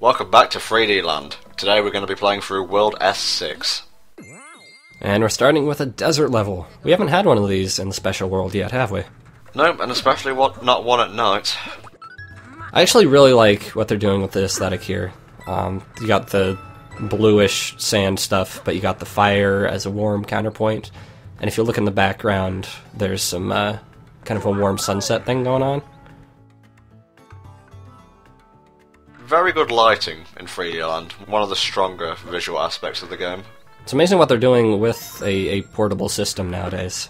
Welcome back to 3D Land. Today we're going to be playing through World S-6. And we're starting with a desert level. We haven't had one of these in the special world yet, have we? Nope, and especially not one at night. I actually really like what they're doing with the aesthetic here. You got the bluish sand stuff, but you got the fire as a warm counterpoint. And if you look in the background, there's some kind of a warm sunset thing going on. Very good lighting in 3D Land, one of the stronger visual aspects of the game. It's amazing what they're doing with a portable system nowadays.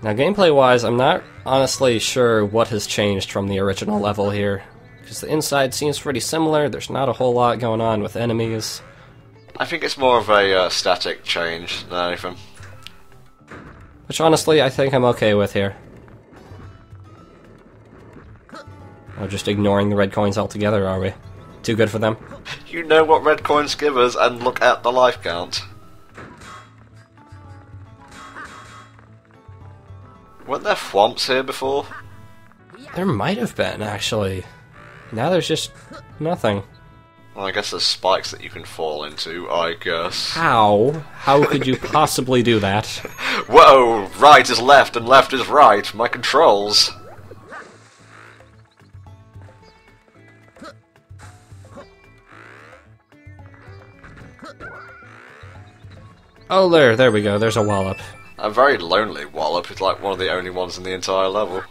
Now, gameplay-wise, I'm not honestly sure what has changed from the original level here, because the inside seems pretty similar. There's not a whole lot going on with enemies. I think it's more of a static change than anything. Which, honestly, I think I'm okay with here. We're just ignoring the red coins altogether, are we? Too good for them? You know what red coins give us, and look at the life count. Weren't there thwomps here before? There might have been, actually. Now there's just nothing. Well, I guess there's spikes that you can fall into, I guess. How? How could you possibly do that? Whoa! Right is left and left is right. My controls. Oh, there we go. There's a wallop. A very lonely wallop. It's like one of the only ones in the entire level.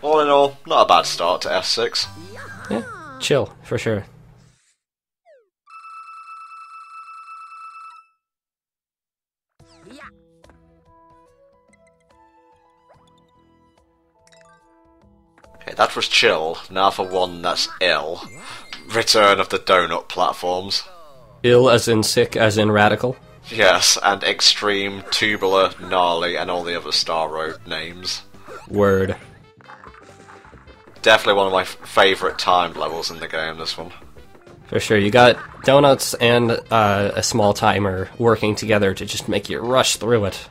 All in all, not a bad start to S6. Yeah, chill, for sure. Okay, that was chill. Now for one that's ill. Return of the donut platforms. Ill as in sick as in radical? Yes, and extreme, tubular, gnarly, and all the other Star Road names. Word. Definitely one of my favourite timed levels in the game, this one. For sure, you got donuts and a small timer working together to just make you rush through it.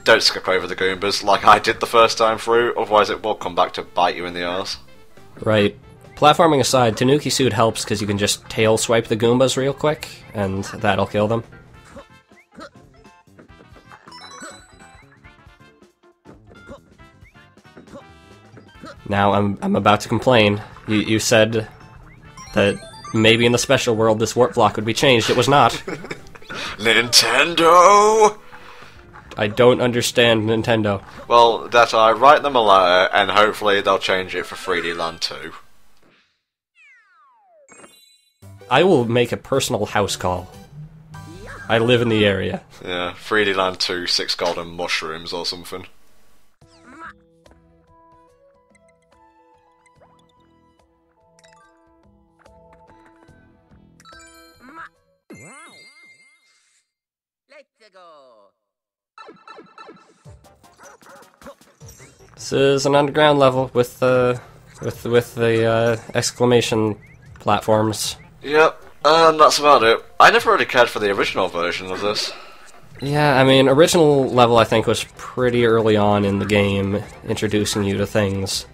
Don't skip over the Goombas like I did the first time through, otherwise it will come back to bite you in the arse. Right. Platforming aside, Tanuki Suit helps because you can just tail swipe the Goombas real quick, and that'll kill them. Now I'm about to complain. You said that maybe in the special world this warp block would be changed. It was not. Nintendo! I don't understand Nintendo. Well, Datai, write them a letter, and hopefully they'll change it for 3D Land 2. I will make a personal house call. I live in the area. Yeah, 3D Land 2, 6 golden mushrooms or something. Let's go. This is an underground level with the exclamation platforms. Yep, and that's about it. I never really cared for the original version of this. Yeah, I mean, original level I think was pretty early on in the game, introducing you to things.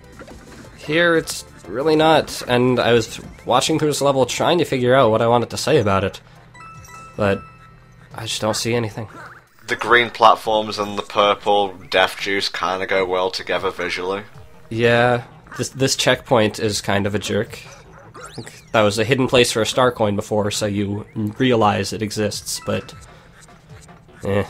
Here it's really not, and I was watching through this level trying to figure out what I wanted to say about it, but I just don't see anything. The green platforms and the purple death juice kind of go well together visually. Yeah, this checkpoint is kind of a jerk. That was a hidden place for a star coin before, so you realize it exists, but eh.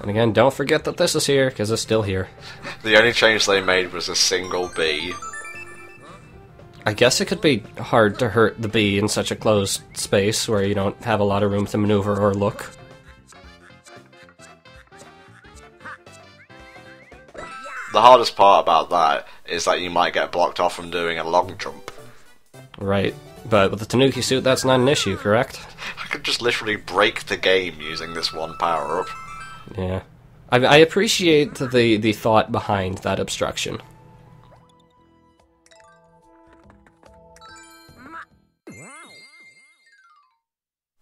And again, don't forget that this is here, because it's still here. The only change they made was a single bee. I guess it could be hard to hurt the bee in such a closed space where you don't have a lot of room to maneuver or look. The hardest part about that is that you might get blocked off from doing a long jump. Right, but with the Tanuki suit, that's not an issue, correct? I could just literally break the game using this one power-up. Yeah. I appreciate the thought behind that obstruction.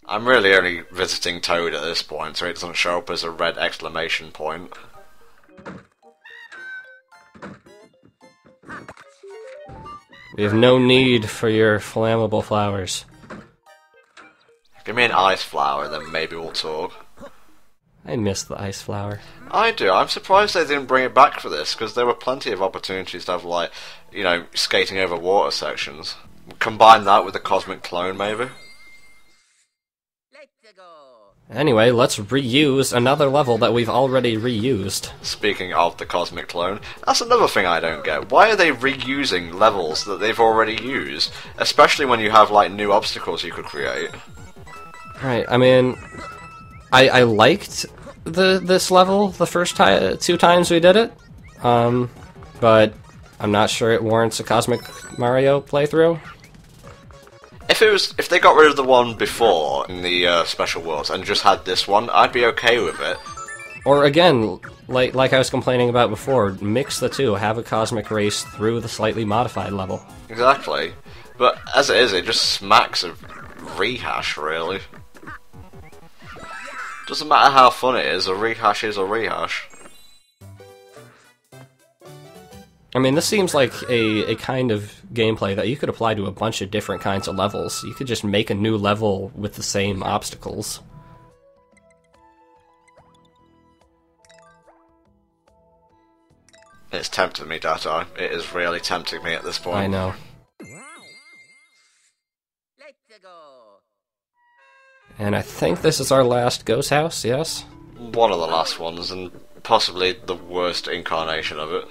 I'm really only visiting Toad at this point, so it doesn't show up as a red exclamation point. We have no need for your flammable flowers. Give me an ice flower, then maybe we'll talk. I miss the ice flower. I do. I'm surprised they didn't bring it back for this, because there were plenty of opportunities to have, like, you know, skating over water sections. Combine that with the cosmic clone, maybe? Let's go. Anyway, let's reuse another level that we've already reused. Speaking of the cosmic clone, that's another thing I don't get. Why are they reusing levels that they've already used? Especially when you have, like, new obstacles you could create. Right, I mean, I liked this level the first two times we did it, but I'm not sure it warrants a Cosmic Mario playthrough. If they got rid of the one before in the special worlds and just had this one, I'd be okay with it. Or again, like I was complaining about before, mix the two, have a Cosmic Race through the slightly modified level. Exactly. But as it is, it just smacks of rehash, really. Doesn't matter how fun it is, a rehash is a rehash. I mean, this seems like a kind of gameplay that you could apply to a bunch of different kinds of levels. You could just make a new level with the same obstacles. It's tempting me, Datai. It is really tempting me at this point. I know. Let's go. And I think this is our last ghost house, yes? One of the last ones, and possibly the worst incarnation of it.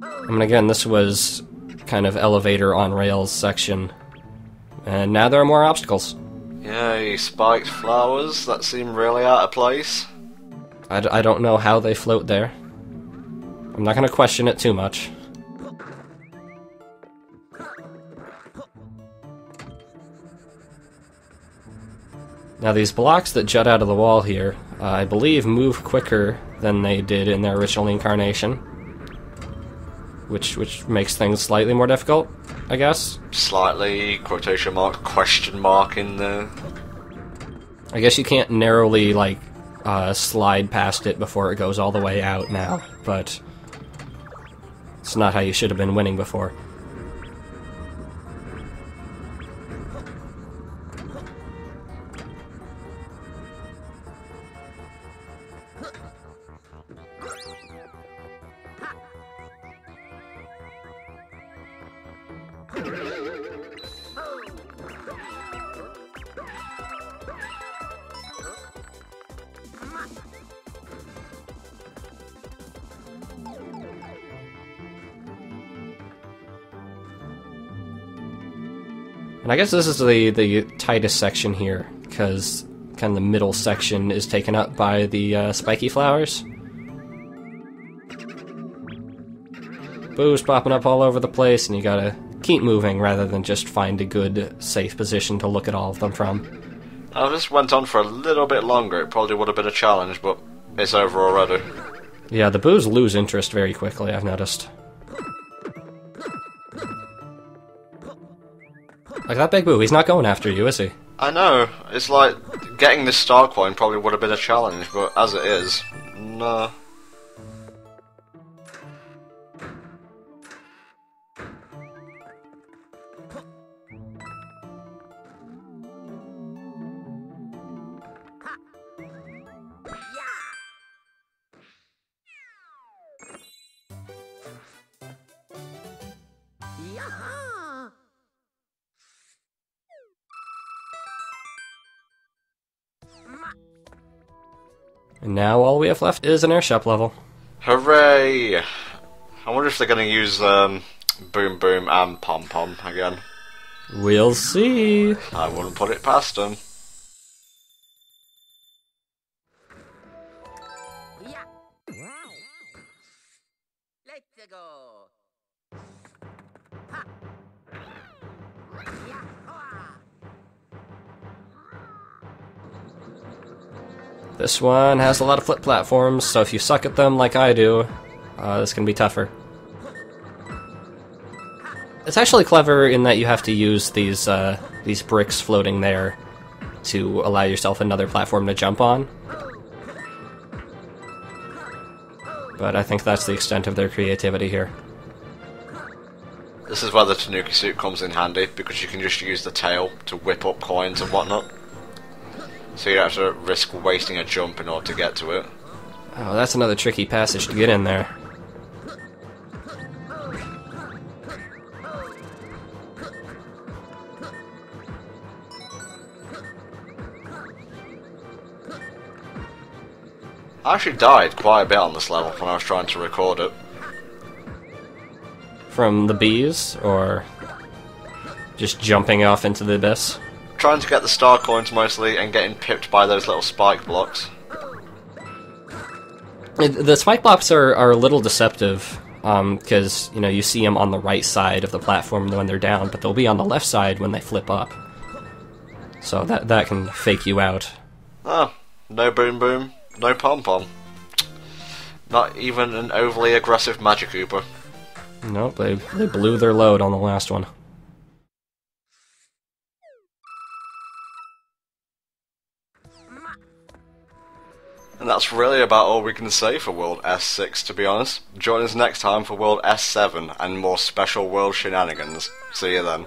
I mean, again, this was kind of elevator on rails section. And now there are more obstacles. Yay, spiked flowers that seem really out of place. I don't know how they float there. I'm not going to question it too much. Now these blocks that jut out of the wall here, I believe move quicker than they did in their original incarnation. Which makes things slightly more difficult, I guess. Slightly, quotation mark, question mark in there. I guess you can't narrowly, like, slide past it before it goes all the way out now, but it's not how you should have been winning before. And I guess this is the tightest section here, because kind of the middle section is taken up by the spiky flowers. Boo's popping up all over the place, and you gotta keep moving rather than just find a good, safe position to look at all of them from. If this went on for a little bit longer, it probably would have been a challenge, but it's over already. Yeah, the Boos lose interest very quickly, I've noticed. Like that big Boo, he's not going after you, is he? I know, it's like, getting this star coin probably would have been a challenge, but as it is, nah. And now all we have left is an airship level. Hooray! I wonder if they're going to use Boom Boom and Pom Pom again. We'll see. I wouldn't put it past them. Yeah. Let's go. Ha. Yeah. Hoa. This one has a lot of flip platforms, so if you suck at them like I do, this can be tougher. It's actually clever in that you have to use these bricks floating there to allow yourself another platform to jump on. But I think that's the extent of their creativity here. This is where the Tanuki suit comes in handy, because you can just use the tail to whip up coins and whatnot. So you don't have to risk wasting a jump in order to get to it. Oh, that's another tricky passage to get in there. I actually died quite a bit on this level when I was trying to record it. From the bees, or just jumping off into the abyss? Trying to get the star coins mostly, and getting pipped by those little spike blocks. The spike blocks are a little deceptive, because, you know, you see them on the right side of the platform when they're down, but they'll be on the left side when they flip up. So that can fake you out. Oh, no Boom Boom, no Pom Pom. Not even an overly aggressive Magic Koopa. Nope, they blew their load on the last one. And that's really about all we can say for World S6, to be honest. Join us next time for World S7 and more special world shenanigans. See you then.